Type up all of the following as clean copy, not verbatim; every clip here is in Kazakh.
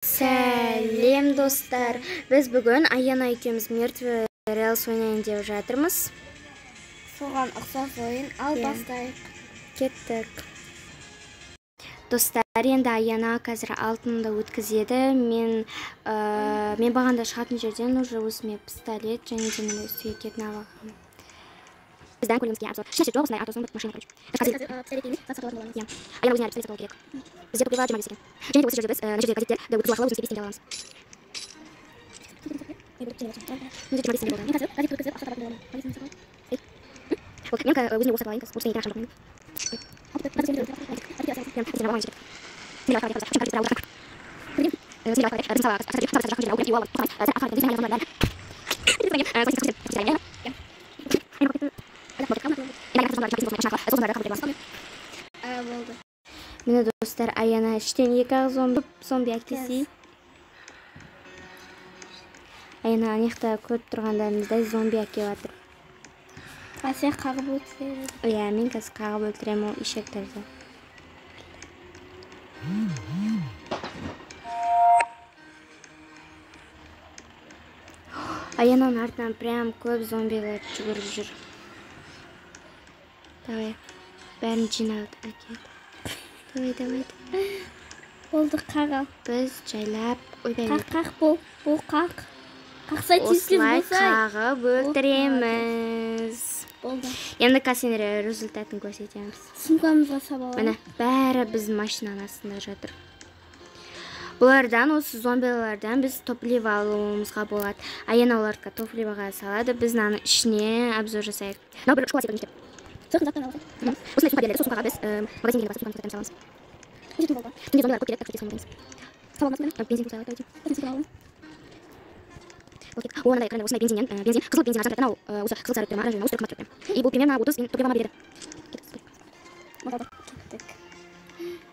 Сәлем достар, біз бүгін Аяна екеуміз мертвый релс ойнайын деп жатырмыз. Соған ұқсас ойын, ал бастайық. Кеттік. Достар, енді Аяна қазір алтынды өткізеді. Мен бағанда шығатын жерден уже өзіме пистолет және де мен үстіге кетін алғам. Бізден көлімізге обзор. Ешнәрсе жоқ, осындай автосын бір машина, короче. Аяна өзіне пистолет сатып алу керек. Бізде топлива 25 екен. Және де осы жерде біз мына жердегі газеттерді өткізу арқылы өзімізге 5 теңге аламыз. Мен өзіме осы алайын, осы теңге ақшам жоқ Мені достар, Аяна іштен екі зомби әкесі. Аяна анекта көріп тұрғандарымыздай зомби әкеп атыр. Сен қағып өлтіреді. Иә, мен қазір қағып өлтірем ол ишектерді. Аянаның артынан прям көп зомбилер жүгіріп жүр. Давай, бәрін жиналып әкет. Давай. Болды қағал. Біз жайлап... Қақ бұл қақ. Қақсай тезкіз осылай болсай. қағып өлтіреміз. Болды. Енді қазір результатын көрсетеміз. Сумкамызға сабалай. Міне, бәрі біздің машинаның астында жатыр. Бұлардан, осы зомбилардан біз топлива алуымызға болады. Аяна оларға топливаға салады. Біз наның ішіне обзор жасайық. Мынау бір шоколад секілді мектеп. Сосын заттан алды. Осындай сумка береді. Сол сумкаға біз магазинге барып сумкамызды сатамыз аламыз. Жетім болды. Түнде зомбилар көп келеді, так соны Саламыз мені. бензин қосайық, давайте. Саламыз. О, мынандай экраны, осындай бензин, қызыл бензин арзан тұрады, анау осы қызыл сары тұрады, оранжевый, осы қымбат тұрады. И бұл примерно 30 топливама береді. Кеттік.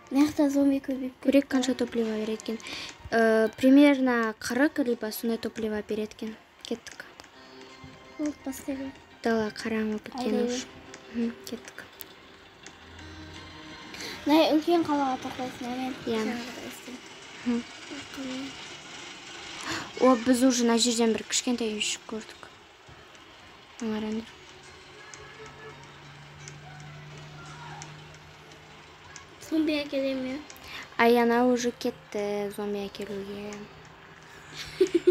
Мияқта зомби көбейіп Көрек қанша топлива береді екен. Примерно 40 либо сондай топлива береді екен. Кеттік. Болды, бастайды. Дала қараңғы біткен уж. Кеттік. Най үлкен қалаға тоқтайсың, Иә. О, біз уже на жерден бір кішкентай үйшік көрдік. Аңғараңдар. Зомби әкеле ме? Аяна уже кетті зомби әкелуге.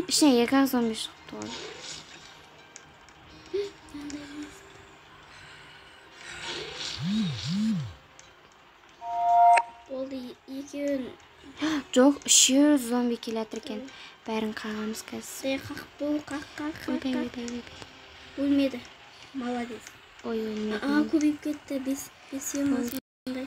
Ішіне екі зомби шықты ғой. Болды, екеуін. Жоқ, үшеу зомби келатыр екен. Бәрін қағамыз қазір. Қақ бұл, қақ. Ой. Өлмеді. Молодец. Ой, өлмеді. Көбейіп кетті. Бесеу мазындай.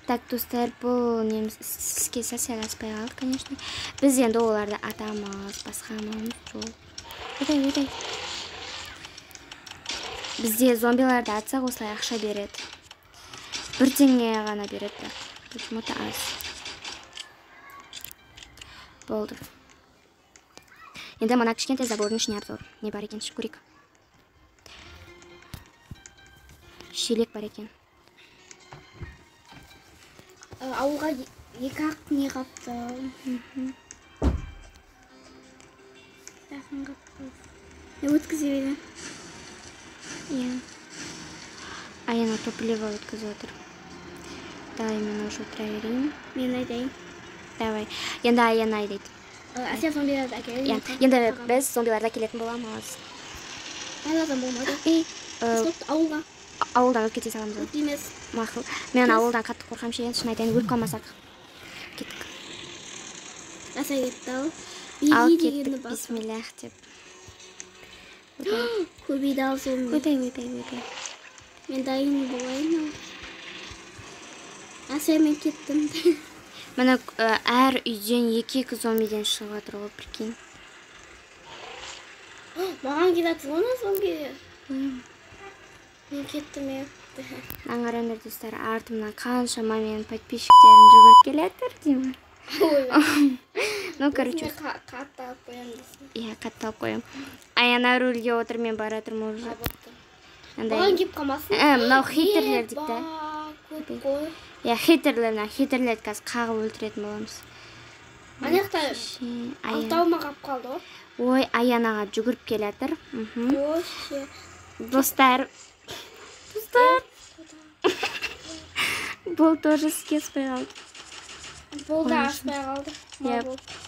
Так, достар, бұл неміз іске сәл аспай қалды, конечно. Біз енді оларды атамыз, басқамыз. Өйдай. Бізде зомбиларды атсақ, осылай ақша береді. 1 теңге ғана береді. Почему-то аз. Болды. Енді мына кішкентай забордың ішіне обзор. Не бар екен, көрейік. Шелек бар екен. Ауылға екі ақ не қапты. Жақын қапты. Өткізе бейді? Иә. Аяна топлива өткізіп отыр. Давай, мен уже проверим. Мен айтайын. Давай. Енді Аяна айдайды. Әсия зомбиларды әкеледі. Енді біз зомбиларды әкелетін боламыз. Айладан болмады. Ауылға. Ауылдан өтіп кете саламыз. Өтпейміз. Мақыл. Мен ауылдан қатты қорқам ше, шын айтайын, өліп қалмасақ. Кеттік. Әсия кетті ал. Ал Беги кеттік, дегенді бас. бисмиллах деп. Көбейді ал зомби. Өйдай. Мен дайын болайын. Әсия мен кеттім. Міне әр үйден екі зомбиден шығып жатыр ғой, прикинь. Маған келатыр оны зомби. Мен кеттім е. Аңғараңдар достар, артымнан қаншама менің подписчиктерім жүгіріп келатыр деймін. Ну, короче. Қатты алып қоям десін. Иә, қатты алып қоям. Аяна рөлге отыр, мен бара тұрмын уже. Маған кеп қалмасын. Мынау хейтерлер дейді. Көп қой. Ya haterlerden, haterler қазір қағып өлтіретін боламыз. Ана жақта алтауыма қап қалды ғой. Ой, Аянаға жүгіріп келатыр. Вообще. Достар. Бұл тоже скеспей қалды. Бұл да ашпай қалды.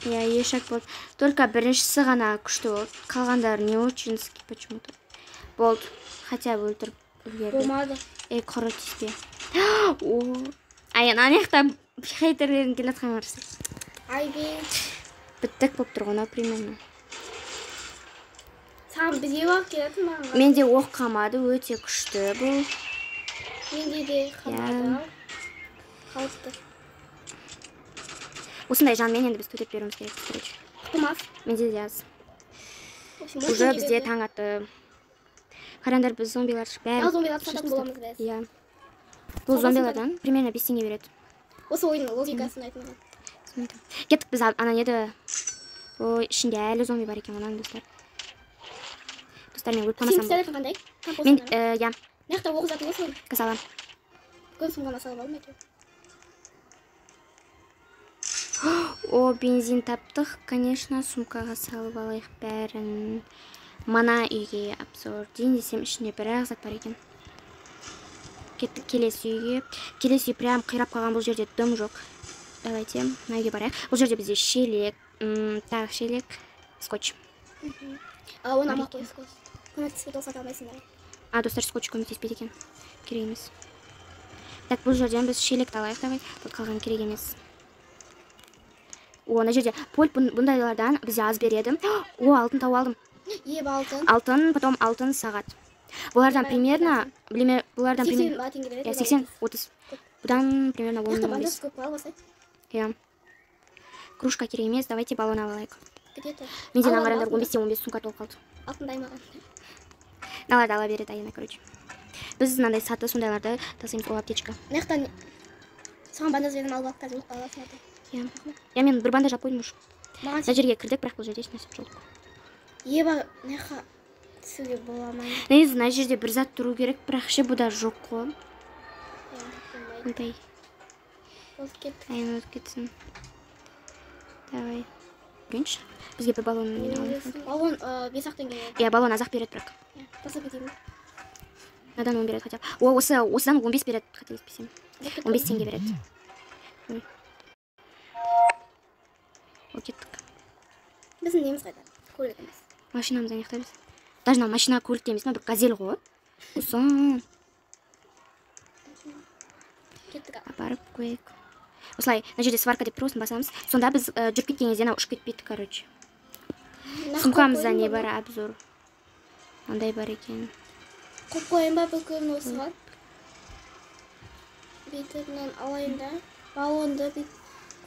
Я ешак болды. Только біріншісі ғана күшті болды. Қалғандары не очень ски почему-то. Болды. Хотя бы өлтіріп үлгерді. Болмады. Құры тиспе. Аян, ана жақта хейтерлерін келатқан қарсы. Біттік болып тұр ғой, примерно. Саған бізе бақ келетін маған. Менде оқ қамады, өте күшті бұл. Менде де қамады. Қалыпты. Осындай жанмен енді біз төтеп беруіміз керек, короче. Құтымас. Менде де аз. Уже бізде таң атты. Қараңдар, біз зомбилар бәрі. Зомбилар сататын боламыз біз. Иә. Бұл зомбилардан примерно 5 теңге береді. Осы ойынның логикасын айтмаған. Кеттік біз ана еді. Ой, ішінде әлі зомби бар екен онан, достар. Достар, мен өліп қалмасам. Сен пистолет қандай? Мен, иә. Наяқта оқ заты осы? Касалам. Бүгін сумғана салып алдым әйтеуір. О, бензин таптық, конечно, сумкаға салып алайық бәрін. Мана үйге обзор дейін десем, ішінде бір ағзат бар екен. Кеттік келесі үйге. Келесі үй прям қирап қалған, бұл жерде дым жоқ. Давайте, мына үйге барайық. Бұл жерде бізде шелек, тағы шелек, скотч. Оны амақ қой, скотч. Көмектеспейді, ол сата алмайсыңдар. Достар, скотч көмектеспейді екен. Керек емес. Так, бұл жерден біз шелекті алайық, давай. Бұл қалған керек емес. Ана жерде пульт бұндайлардан бізде аз береді. О, алтын тауып алдым. Еп алтын. Алтын, потом алтын сағат. Бұлардан примерно, бұлардан 80 ба теңге береді. 80, 30. Бұдан примерно 10 Яқта бандасы көп қал басай. Иә. Кружка керек емес, давайте баллон алайық. Где-то. Менде нағарандар 15-15 сумка толып қалды. Алтындай маған. Далада ала береді Аяна, короче. Біз мынандай саты сондайларды тасаймыз, ол аптечка. Наяқтан саған бандаж бердім, алып алып қазір ұлып қаласың аты. Я мен бір бандаж қойдым уж. Маған Мына жерге кірдік, бірақ бұл жерде еш нәрсе жоқ. Еба, наяққа түсуге бола ма? Негізі мына жерде бір зат тұру керек, бірақ ше бұда жоқ қой. Ондай. Аяна өтіп кетсін. Давай. Көрейінші. Бізге бір баллон алайық. Баллон 5-ақ теңге. Иә, баллон азақ береді бірақ. Тасып кетейін. Надан 10 береді хотя. О, осыдан 15 береді, қателеспесем. 15 теңге береді. О, кеттік. Біздің неміз қайда? Көлігіміз. Машинамыз аяқтаймыз. Даже машина көлік дейміз, бір газель ғой. Сосын Кеттік. апарып қойық. Осылай, мына жерде сварка деп тұрғысын басамыз. Сонда біз жүріп кеткен кезде ұшып кетпейді, короче. Сумкамызда не бар, обзор. Андай бар екен. Қоп қойын ба бүкілін осыған? Бетімнен алайын да. Баллонды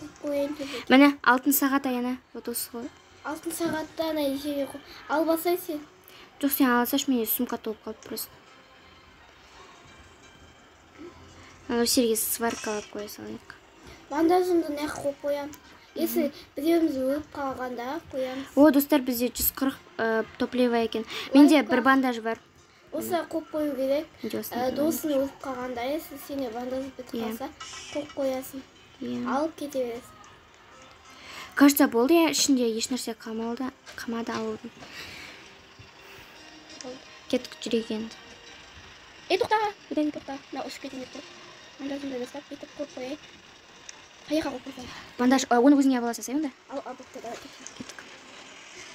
қоп қойын деп. Міне, алтын сағат Аяна. Вот осы ғой. Алтын сағатта ана есеге қоп. Ал басай сен. Жоқ, сен аласаш, мен сумка толып қалып просто. Ана серге сваркалап қоя салайық. Бандажымды нәқ қоп қоям. Если біреуіміз өліп қалғанда қоямыз. О, достар, бізде 140 топливо екен. Менде бір бандаж бар. Осылай қоп қою керек. Досын өліп қалғанда, если сені бандаж бітіп қалса, қоп қоясың. Алып кете бересің. Кажется, болды я ішінде еш нәрсе қамады алудың. Кеттік жүрек енді. Тоқтаға. Бұдан тоқта. Мына ұшып кетейін деп тұр. Бандажымды бастап, бүйтіп қоп қояйын. Қаяққа қоп қойсам. Бандаж, оны өзіңе аласың онда? Ал бұқты да кеттік.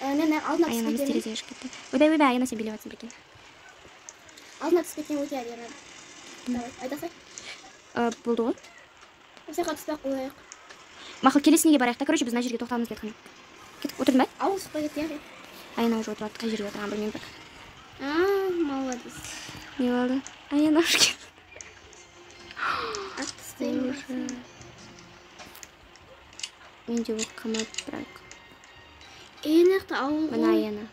Мен алдына түсіп Аянамыз терезеге шығып кетті. Ойдай, Аяна сен билеп атсың бір екен. Алдына түсіп кеткен өте әдемі. Давай, айдасай. Болды ғой. Осыға түспек қойайық. Мақыл, келесінеге барайық та, короче, біз мына жерге тоқтауымыз керек. Кеттік, отырдың ба? Ауыл шықпай кетті. Аяна уже отырады, қай жерге отырған білмеймін бірақ. Молодец. Не болды? Аяна уже кетті. Атыстайын. Менде оқ қамады бірақ. Енақты ауыл Мына Аяна.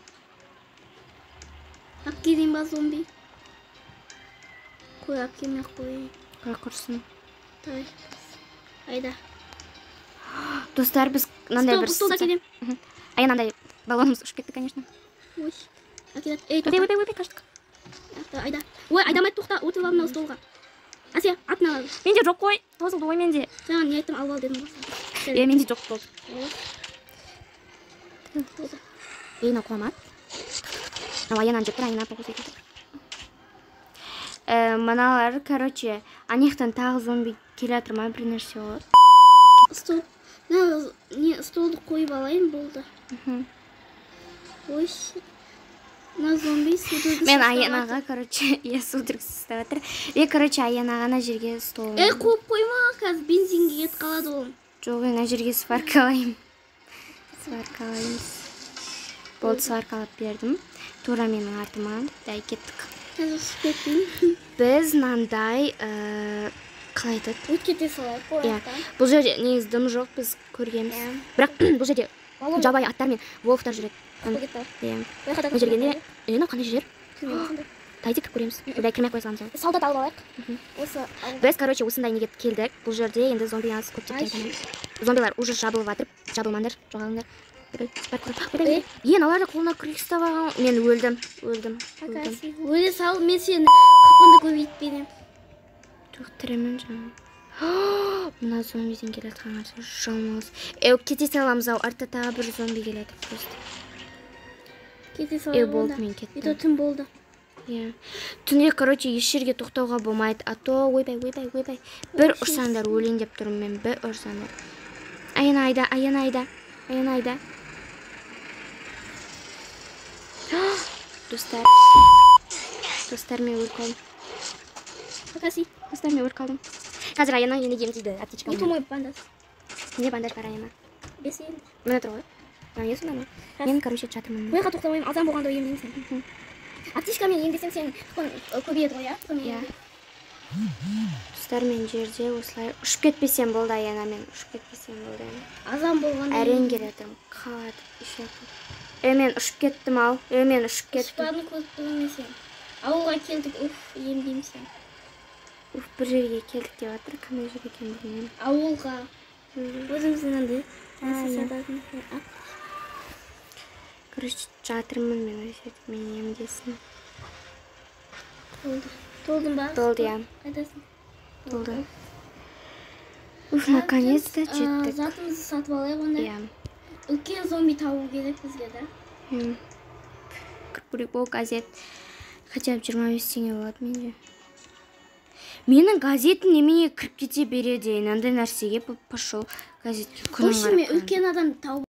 Әпкеден ба зомби? Қой, әпкеме қой. Қой құрсын. Давай. Айда. Достар, біз мынандай бір... Столда келем. Аяна андай баллонымыз ұшып кетті, конечно. Ой. Әкелет. Тоқта. Өй, қаштық. Айда. Ой, айдамайды тоқта. Отырып алып мынау столға. Әсия, атын алады. Менде жоқ қой. Тозылды ой менде. Жаңа не айттым, алып ал дедім ғой. менде жоқ болды. Мына қуамады. Аянаны жеп тұр, аян апа қосайды. Мыналар, короче, анаяқтан тағы зомби келе жатыр ма, бір нәрсе болады. Столды қойып алайын, болды. Ой, мына зомби судыргісіз. Мен аянаға, короче, судыргісіз ұстап жатыр. Короче, аянағана жерге стол. Қойып қойма, қазір бензинге кет қалады ол. Жоқ, ана жерге сваркалайым. Сваркалаймыз. Болды, сваркалап бердім. Тура менің артыма. Дай кеттік. Қазір сүпетпейін. Біз мынандай қалай айтады? Өт кете салайық қойақтан. Бұл жерде негізі дым жоқ, біз көргенбіз. Бірақ бұл жерде жабайы аттар мен волктар жүреді. Бұл жерге не? Мынау қандай жер? Тайда кіріп көреміз. Бұлдай кірмей ақ қоя саламыз. Солдат алып алайық. Біз, короче, осындай неге келдік. Бұл жерде енді зомбилар көптеп келді. Зомбилар уже жабылып жатыр. Жабылмаңдар, жоғалыңдар. Аналарды қолына күрек ұстап алған. Мен өлдім. Өле сал, мен сені қыпынды көбейтпейдім. Жоқ, тіремен жаңа. Мына зомбиден келеді қаңарса жалмауыз. Кете саламыз ау, артта тағы бір зомби келеді. Кете саламыз. Болды, мен кеттім. Ето түн болды. Түнде, короче, еш жерге тоқтауға болмайды. Ато, ойбай. Бір ұрсаңдар, өлейін деп тұрмын мен, бір ұрсаңдар. Аян айда. Достар, мен өліп қалдым. Достар, мен өліп қалдым. Қазір аяннан енді емдейді аптечка. Не тумай бандаж. Не бандаж бар аяна? Бесейін. Мына тұр ғой. Не сонда ма? Мен, короче, жатырмын. Ойға тоқтамайым, азан болғанда емдейін сен. Аптечкамен емдесем сен көбейеді ғой, иә? Достар, мен жерде осылай ұшып кетпесем болды аяна, мен ұшып кетпесем болды. Азан болғанда әрең келетім, қалады, ішетім. Мен ұшып кеттім ау, мен ұшып кеттім. Ұшпадың көріп тұрмын сен. Ауылға келдік, емдеймін сен. Бір жерге келдік деп жатыр, қандай жерге екен білмеймін. Ауылға. Өзіміздің андай. Короче, жатырмын мен өсетіп, мен емдесін. Толдың ба? Толды, я. Қайдасың? Толды. Наконец-то жеттік. Затымызды сатып алайық онда. Үлкен зомби табу керек бізге, да? Бұл газет. Хотя 25 теңге болады менде. Менің газетім немене кіріп кете береді. Андай нәрсеге пошел газетке күнің қарап. Үлкен адам тауып